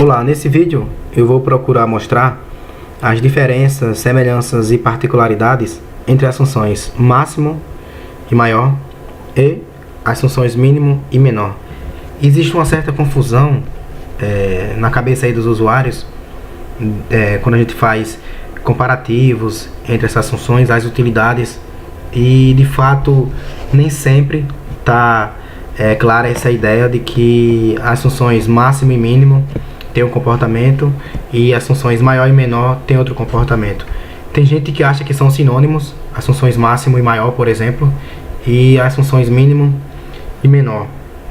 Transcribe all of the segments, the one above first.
Olá, nesse vídeo eu vou procurar mostrar as diferenças, semelhanças e particularidades entre as funções máximo e maior e as funções mínimo e menor. Existe uma certa confusão na cabeça aí dos usuários quando a gente faz comparativos entre essas funções, as utilidades, e de fato nem sempre está clara essa ideia de que as funções máximo e mínimo têm um comportamento e as funções maior e menor têm outro comportamento. Tem gente que acha que são sinônimos, as funções máximo e maior, por exemplo, e as funções mínimo e menor.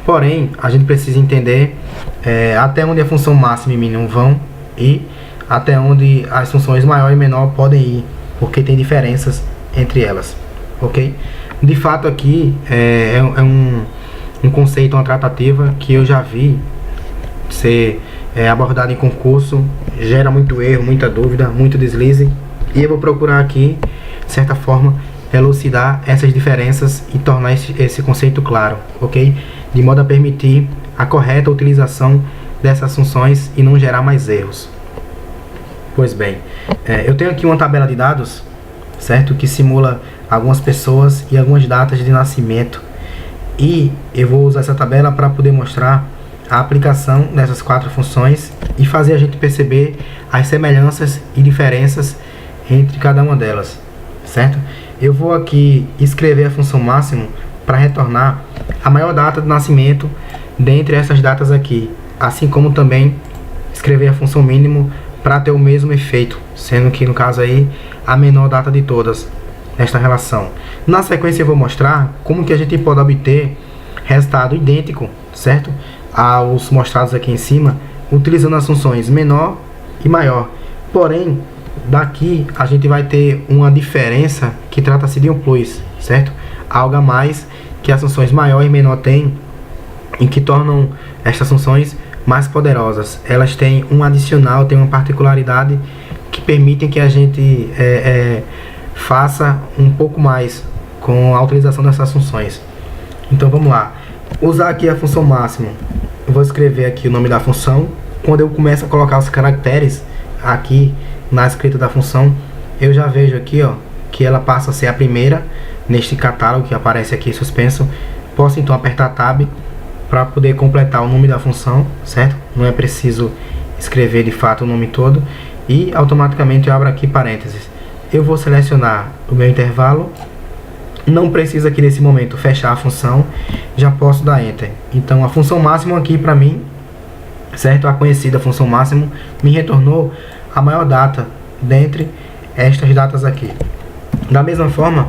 Porém, a gente precisa entender até onde a função máxima e mínimo vão e até onde as funções maior e menor podem ir, porque tem diferenças entre elas, ok? De fato aqui é um conceito, uma tratativa que eu já vi ser abordado em concurso, gera muito erro, muita dúvida, muito deslize, e eu vou procurar aqui, de certa forma, elucidar essas diferenças e tornar esse conceito claro, ok? De modo a permitir a correta utilização dessas funções e não gerar mais erros. Pois bem, eu tenho aqui uma tabela de dados, certo? Que simula algumas pessoas e algumas datas de nascimento. E eu vou usar essa tabela para poder mostrar a aplicação dessas quatro funções e fazer a gente perceber as semelhanças e diferenças entre cada uma delas, certo? Eu vou aqui escrever a função máximo para retornar a maior data de nascimento dentre essas datas aqui, assim como também escrever a função mínimo para ter o mesmo efeito, sendo que no caso aí a menor data de todas nesta relação. Na sequência eu vou mostrar como que a gente pode obter resultado idêntico, certo? Aos mostrados aqui em cima, utilizando as funções menor e maior. Porém, daqui a gente vai ter uma diferença que trata-se de um plus, certo? Algo a mais que as funções maior e menor têm e que tornam estas funções mais poderosas. Elas têm um adicional, têm uma particularidade que permitem que a gente faça um pouco mais com a utilização dessas funções. Então vamos lá. Usar aqui a função máximo. Eu vou escrever aqui o nome da função. Quando eu começo a colocar os caracteres aqui na escrita da função, eu já vejo aqui, ó, que ela passa a ser a primeira neste catálogo que aparece aqui suspenso. Posso então apertar Tab para poder completar o nome da função, certo? Não é preciso escrever de fato o nome todo e automaticamente eu abro aqui parênteses. Eu vou selecionar o meu intervalo. Não precisa aqui nesse momento fechar a função, já posso dar Enter. Então a função máxima aqui para mim, certo? A conhecida função máximo me retornou a maior data dentre estas datas aqui. Da mesma forma,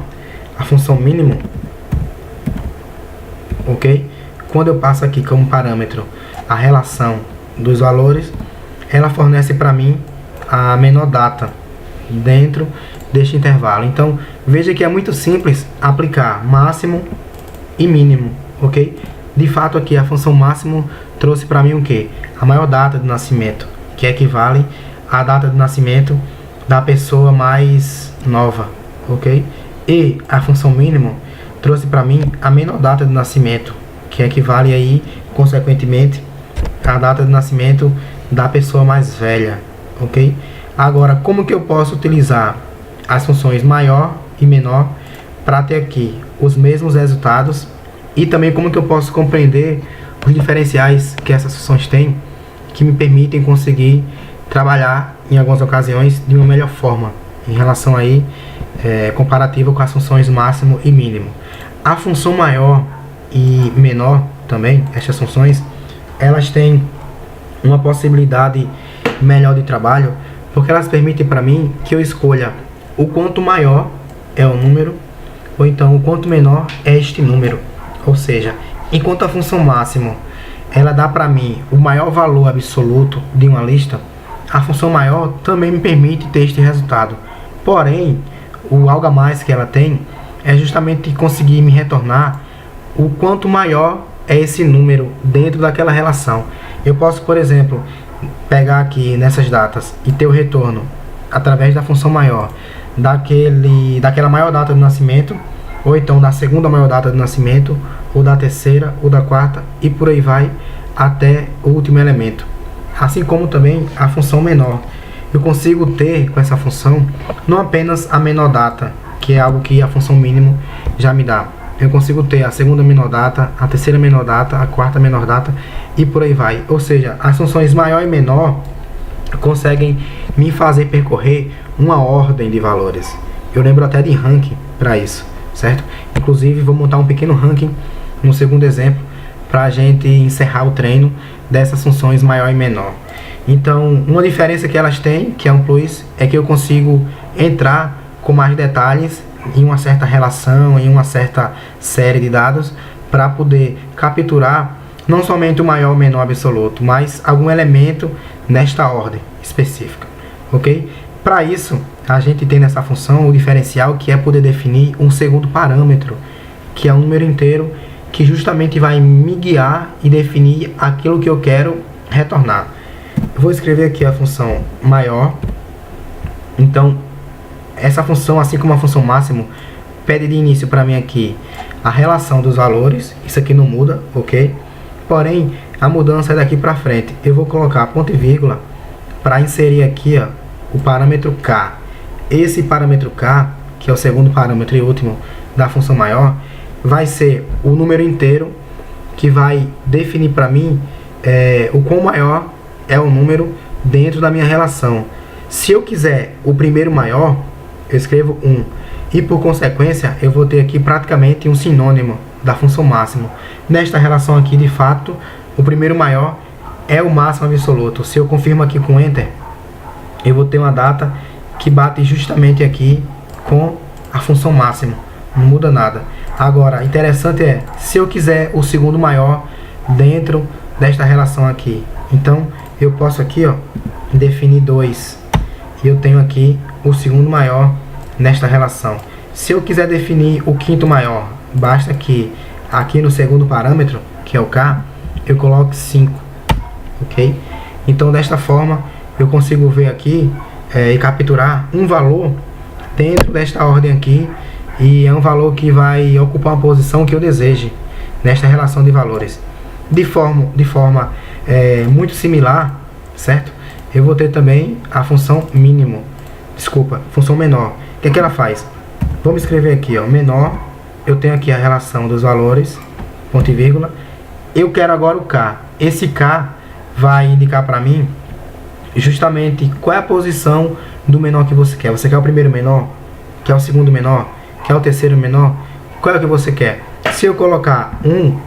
a função mínimo, ok? Quando eu passo aqui como parâmetro a relação dos valores, ela fornece para mim a menor data dentro deste intervalo. Então, veja que é muito simples aplicar máximo e mínimo, ok? De fato, aqui a função máximo trouxe para mim o quê? A maior data de nascimento, que equivale à data de nascimento da pessoa mais nova, ok? E a função mínimo trouxe para mim a menor data de nascimento, que equivale aí, consequentemente, à data de nascimento da pessoa mais velha, ok? Agora, como que eu posso utilizar as funções maior e menor para ter aqui os mesmos resultados e também como que eu posso compreender os diferenciais que essas funções têm que me permitem conseguir trabalhar em algumas ocasiões de uma melhor forma em relação aí comparativa com as funções máximo e mínimo. A função maior e menor também, estas funções, elas têm uma possibilidade melhor de trabalho, porque elas permitem para mim que eu escolha o quanto maior é o número, ou então o quanto menor é este número. Ou seja, enquanto a função máximo ela dá para mim o maior valor absoluto de uma lista, a função maior também me permite ter este resultado. Porém, o algo a mais que ela tem é justamente conseguir me retornar o quanto maior é esse número dentro daquela relação. Eu posso, por exemplo, pegar aqui nessas datas e ter o retorno através da função maior daquela maior data de nascimento, ou então da segunda maior data de nascimento, ou da terceira, ou da quarta, e por aí vai até o último elemento. assim como também a função menor. Eu consigo ter com essa função não apenas a menor data, que é algo que a função mínimo já me dá. Eu consigo ter a segunda menor data, a terceira menor data, a quarta menor data e por aí vai. Ou seja, as funções maior e menor conseguem me fazer percorrer uma ordem de valores. Eu lembro até de ranking para isso, certo? Inclusive vou montar um pequeno ranking no segundo exemplo para a gente encerrar o treino dessas funções maior e menor. Então, uma diferença que elas têm, que é um plus, é que eu consigo entrar com mais detalhes em uma certa relação, em uma certa série de dados, para poder capturar não somente o maior ou menor absoluto, mas algum elemento nesta ordem específica, ok? Para isso, a gente tem nessa função o diferencial, que é poder definir um segundo parâmetro, que é um número inteiro, que justamente vai me guiar e definir aquilo que eu quero retornar. Eu vou escrever aqui a função maior. Então, essa função, assim como a função máximo, pede de início para mim aqui a relação dos valores. Isso aqui não muda, ok? Porém, a mudança é daqui para frente. Eu vou colocar ponto e vírgula para inserir aqui, ó, o parâmetro k. Esse parâmetro k, que é o segundo parâmetro e último da função maior, vai ser o número inteiro que vai definir para mim o quão maior é o número dentro da minha relação. Se eu quiser o primeiro maior, eu escrevo 1. E por consequência, eu vou ter aqui praticamente um sinônimo da função máximo. Nesta relação aqui, de fato, o primeiro maior é o máximo absoluto. Se eu confirmo aqui com Enter, eu vou ter uma data que bate justamente aqui com a função máximo. Não muda nada. Agora, interessante é, se eu quiser o segundo maior dentro desta relação aqui, então eu posso aqui, ó, definir 2. E eu tenho aqui o segundo maior nesta relação. Se eu quiser definir o quinto maior, basta que aqui no segundo parâmetro, que é o k, eu coloque 5, ok? Então, desta forma, eu consigo ver aqui e capturar um valor dentro desta ordem aqui, e é um valor que vai ocupar uma posição que eu deseje nesta relação de valores. De forma muito similar, certo? Eu vou ter também a função função menor. O que é que ela faz? Vamos escrever aqui, ó, menor. Eu tenho aqui a relação dos valores, ponto e vírgula. Eu quero agora o k. Esse k vai indicar para mim justamente qual é a posição do menor que você quer. Você quer o primeiro menor? Quer o segundo menor? Quer o terceiro menor? Qual é o que você quer? Se eu colocar 1,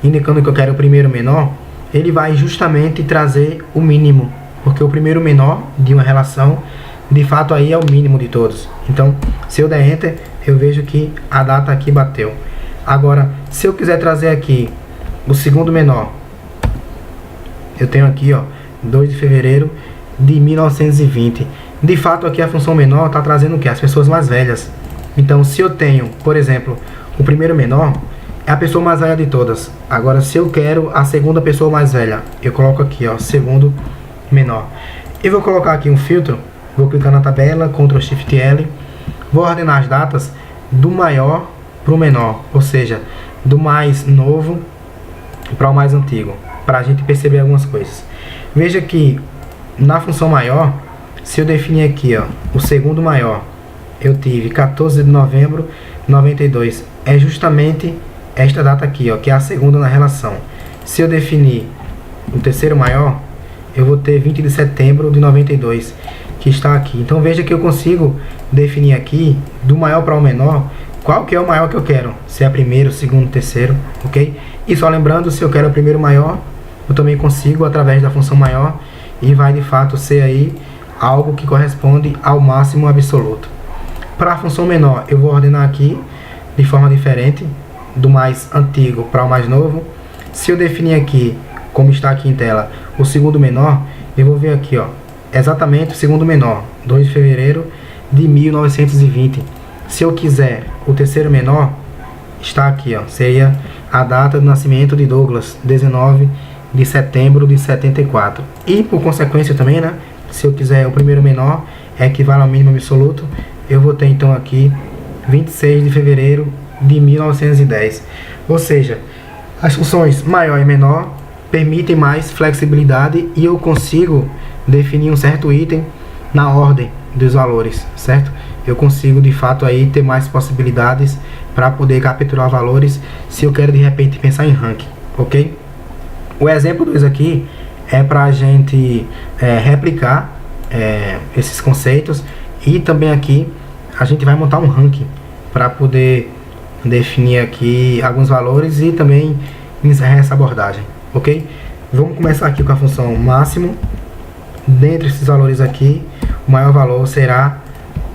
indicando que eu quero o primeiro menor, ele vai justamente trazer o mínimo, porque o primeiro menor de uma relação, de fato, aí é o mínimo de todos. Então, se eu der Enter, eu vejo que a data aqui bateu. Agora, se eu quiser trazer aqui o segundo menor, eu tenho aqui, ó, 2 de fevereiro de 1920. De fato, aqui a função menor está trazendo o que? As pessoas mais velhas. Então, se eu tenho, por exemplo, o primeiro menor, é a pessoa mais velha de todas. Agora, se eu quero a segunda pessoa mais velha, eu coloco aqui, ó, segundo menor. Eu vou colocar aqui um filtro, vou clicar na tabela, Ctrl Shift L, vou ordenar as datas do maior para o menor, ou seja, do mais novo para o mais antigo, para a gente perceber algumas coisas. Veja que na função maior, se eu definir aqui, ó, o segundo maior, eu tive 14 de novembro de 92, é justamente esta data aqui, ó, que é a segunda na relação. Se eu definir o terceiro maior, eu vou ter 20 de setembro de 92, que está aqui. Então veja que eu consigo definir aqui, do maior para o menor, qual que é o maior que eu quero, se é primeiro, segundo, terceiro, ok? E só lembrando, se eu quero o primeiro maior, eu também consigo através da função maior, e vai de fato ser aí algo que corresponde ao máximo absoluto. Para a função menor, eu vou ordenar aqui de forma diferente, do mais antigo para o mais novo. Se eu definir aqui, como está aqui em tela, o segundo menor, eu vou ver aqui, ó, exatamente o segundo menor, 2 de fevereiro de 1920. Se eu quiser o terceiro menor, está aqui, ó, seria a data de nascimento de Douglas, 19 de setembro de 74. E por consequência também, né, se eu quiser o primeiro menor, equivale ao mínimo absoluto, eu vou ter então aqui 26 de fevereiro de 1910. Ou seja, as funções maior e menor permitem mais flexibilidade e eu consigo definir um certo item na ordem dos valores, certo? Eu consigo de fato aí ter mais possibilidades para poder capturar valores se eu quero de repente pensar em ranking, ok? O exemplo 2 aqui é para a gente replicar esses conceitos, e também aqui a gente vai montar um ranking para poder definir aqui alguns valores e também encerrar essa abordagem, ok? Vamos começar aqui com a função máximo. Dentre esses valores aqui, o maior valor será,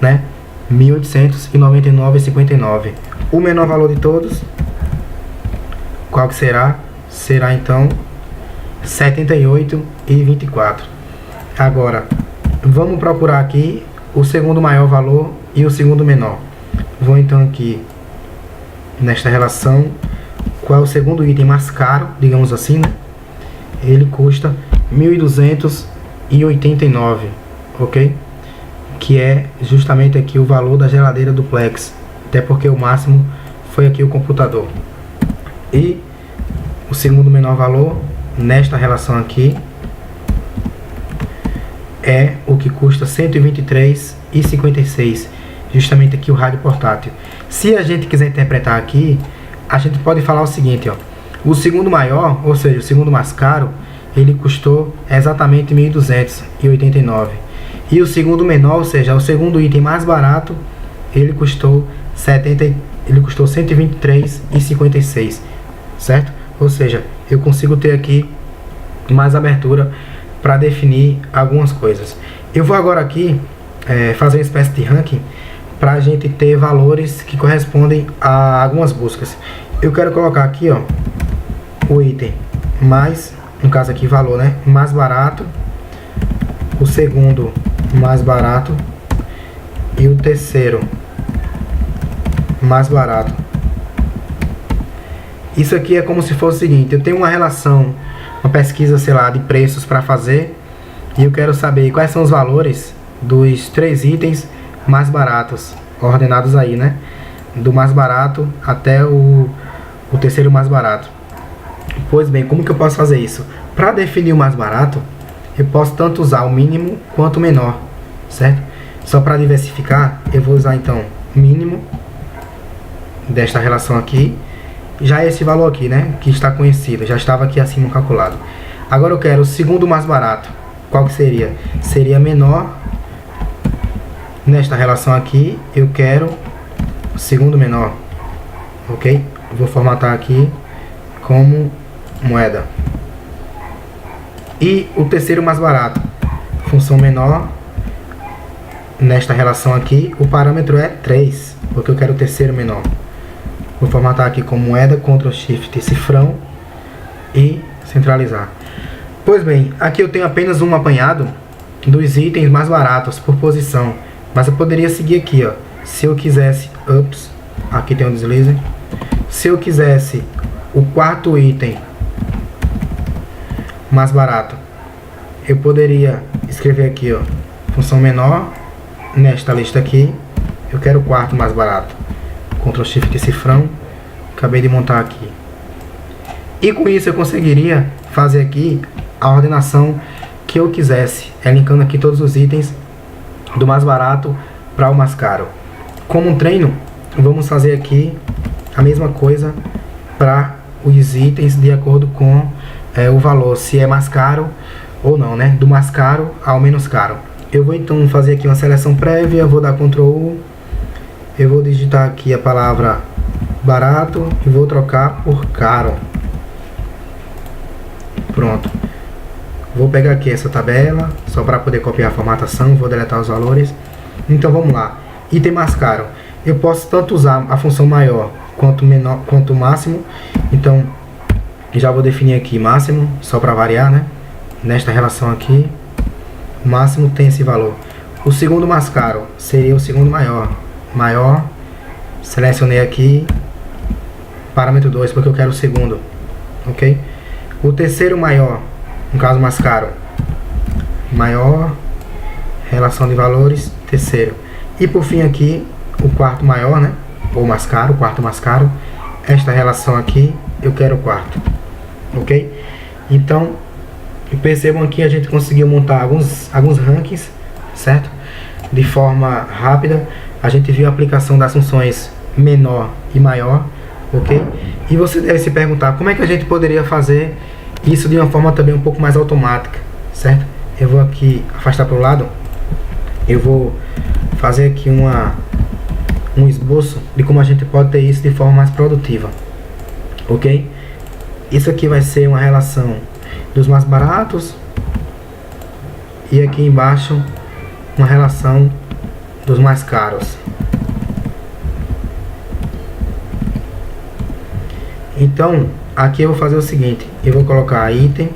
né, 1899,59. O menor valor de todos, qual que será? Será então 78,24. Agora, vamos procurar aqui o segundo maior valor e o segundo menor. Vou então aqui nesta relação, qual é o segundo item mais caro, digamos assim, né? Ele custa 1.289, ok? Que é justamente aqui o valor da geladeira duplex, até porque o máximo foi aqui o computador. E o segundo menor valor nesta relação aqui é o que custa 123,56, justamente aqui o rádio portátil. Se a gente quiser interpretar aqui, a gente pode falar o seguinte, ó: o segundo maior, ou seja, o segundo mais caro, ele custou exatamente 1.289. E o segundo menor, ou seja, o segundo item mais barato, ele custou 123,56, certo? Ou seja, eu consigo ter aqui mais abertura para definir algumas coisas. Eu vou agora aqui fazer uma espécie de ranking para a gente ter valores que correspondem a algumas buscas. Eu quero colocar aqui, ó, o item mais, no caso aqui valor, né, mais barato, o segundo mais barato e o terceiro mais barato. Isso aqui é como se fosse o seguinte: eu tenho uma relação, uma pesquisa, sei lá, de preços para fazer, e eu quero saber quais são os valores dos 3 itens mais baratos, ordenados aí, né, do mais barato até o terceiro mais barato. Pois bem, como que eu posso fazer isso? Para definir o mais barato, eu posso tanto usar o mínimo quanto o menor, certo? Só para diversificar, eu vou usar então mínimo desta relação aqui, já esse valor aqui, né, que está conhecido, já estava aqui acima calculado. Agora eu quero o segundo mais barato. Qual que seria? Seria menor. Nesta relação aqui, eu quero o segundo menor, ok? Vou formatar aqui como moeda. E o terceiro mais barato, função menor. Nesta relação aqui, o parâmetro é 3, porque eu quero o terceiro menor. Vou formatar aqui como moeda, Ctrl Shift cifrão e centralizar. Pois bem, aqui eu tenho apenas um apanhado dos itens mais baratos por posição, mas eu poderia seguir aqui, ó. Se eu quisesse, aqui tem um deslize. Se eu quisesse o quarto item mais barato, eu poderia escrever aqui, ó, função menor. Nesta lista aqui, eu quero o quarto mais barato. Ctrl Shift cifrão, acabei de montar aqui. E com isso eu conseguiria fazer aqui a ordenação que eu quisesse, linkando aqui todos os itens do mais barato para o mais caro. Como um treino, vamos fazer aqui a mesma coisa para os itens de acordo com o valor, se é mais caro ou não, né? Do mais caro ao menos caro. Eu vou então fazer aqui uma seleção prévia, vou dar Ctrl U, eu vou digitar aqui a palavra barato e vou trocar por caro. Pronto. Vou pegar aqui essa tabela, só para poder copiar a formatação, vou deletar os valores. Então vamos lá. Item mais caro. Eu posso tanto usar a função maior quanto menor, quanto máximo. Então já vou definir aqui máximo, só para variar, né? Nesta relação aqui, máximo tem esse valor. O segundo mais caro seria o segundo maior. Maior, selecionei aqui, parâmetro 2, porque eu quero o segundo, ok? O terceiro maior, no caso mais caro, maior, relação de valores, terceiro. E por fim aqui, o quarto maior, né? Ou mais caro, o quarto mais caro. Esta relação aqui, eu quero o quarto, ok? Então, percebam aqui a gente conseguiu montar alguns rankings, certo? De forma rápida. A gente viu a aplicação das funções menor e maior, ok? E você deve se perguntar como é que a gente poderia fazer isso de uma forma também um pouco mais automática, certo? Eu vou aqui afastar para o lado. Eu vou fazer aqui um esboço de como a gente pode ter isso de forma mais produtiva, ok? Isso aqui vai ser uma relação dos mais baratos e aqui embaixo uma relação dos mais caros. Então aqui eu vou fazer o seguinte, eu vou colocar item,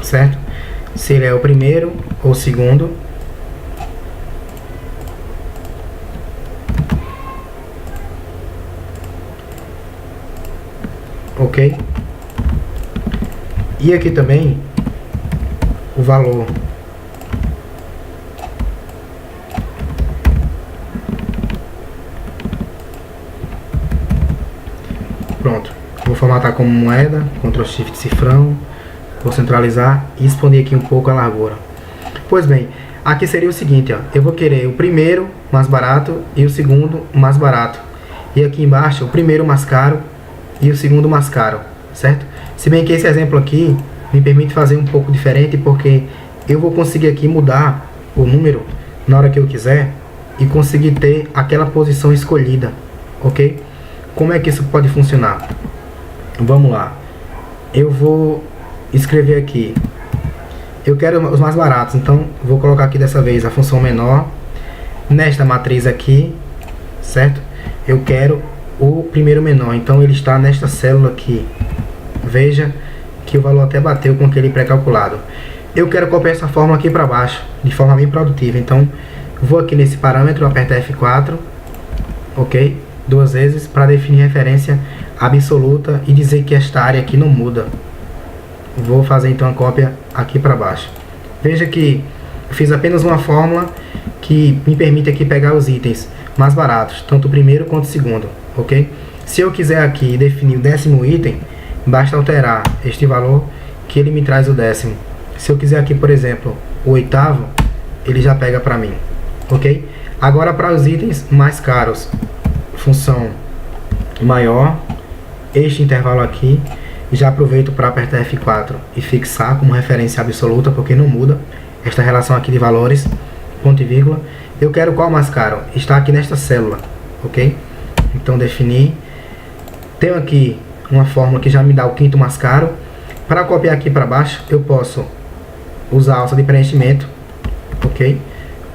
certo? Se ele é o primeiro ou o segundo. Ok? E aqui também o valor. Pronto. Vou formatar como moeda, Ctrl Shift cifrão. Vou centralizar e expandir aqui um pouco a largura. Pois bem, aqui seria o seguinte, ó. Eu vou querer o primeiro mais barato e o segundo mais barato. E aqui embaixo o primeiro mais caro e o segundo mais caro, certo? Se bem que esse exemplo aqui me permite fazer um pouco diferente, porque eu vou conseguir aqui mudar o número na hora que eu quiser e conseguir ter aquela posição escolhida, ok? Como é que isso pode funcionar? Vamos lá. Eu vou escrever aqui. Eu quero os mais baratos, então vou colocar aqui dessa vez a função menor. Nesta matriz aqui, certo? Eu quero o primeiro menor, então ele está nesta célula aqui. Veja que o valor até bateu com aquele pré-calculado. Eu quero copiar essa fórmula aqui para baixo, de forma bem produtiva. Então, vou aqui nesse parâmetro, apertar F4, ok? 2 vezes, para definir referência absoluta e dizer que esta área aqui não muda. Vou fazer então a cópia aqui para baixo. Veja que eu fiz apenas uma fórmula que me permite aqui pegar os itens mais baratos, tanto o primeiro quanto o segundo, ok? Se eu quiser aqui definir o 10º item, basta alterar este valor que ele me traz o 10º. Se eu quiser aqui, por exemplo, o 8º, ele já pega para mim, ok? Agora para os itens mais caros, função maior, este intervalo aqui, já aproveito para apertar F4 e fixar como referência absoluta, porque não muda esta relação aqui de valores, ponto e vírgula. Eu quero qual mais caro? Está aqui nesta célula, ok? Então definir. Tenho aqui uma fórmula que já me dá o 5º mais caro. Para copiar aqui para baixo, eu posso usar a alça de preenchimento, ok?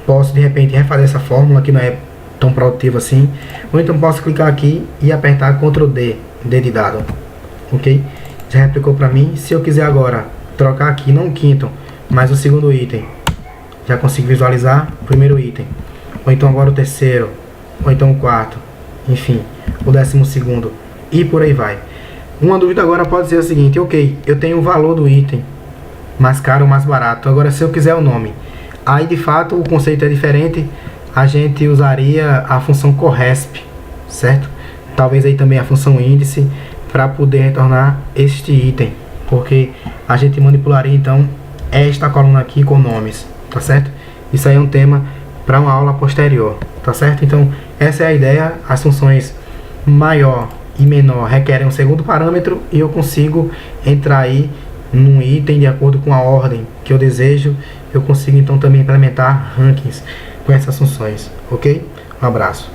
Posso de repente refazer essa fórmula que não é tão produtiva assim, ou então posso clicar aqui e apertar Ctrl D, D de dado, ok? Já replicou para mim. Se eu quiser agora trocar aqui, não o 5º, mas o segundo item, já consigo visualizar o primeiro item, ou então agora o 3º, ou então o 4º, enfim, o 12º, e por aí vai. Uma dúvida agora pode ser a seguinte: ok, eu tenho o valor do item, mais caro ou mais barato, agora se eu quiser o nome, aí de fato o conceito é diferente. A gente usaria a função corresp, certo? Talvez aí também a função índice, para poder retornar este item, porque a gente manipularia então esta coluna aqui com nomes, tá certo? Isso aí é um tema para uma aula posterior, tá certo? Então essa é a ideia. As funções maior e menor requerem um segundo parâmetro e eu consigo entrar aí num item de acordo com a ordem que eu desejo. Eu consigo então também implementar rankings com essas funções, ok? Um abraço.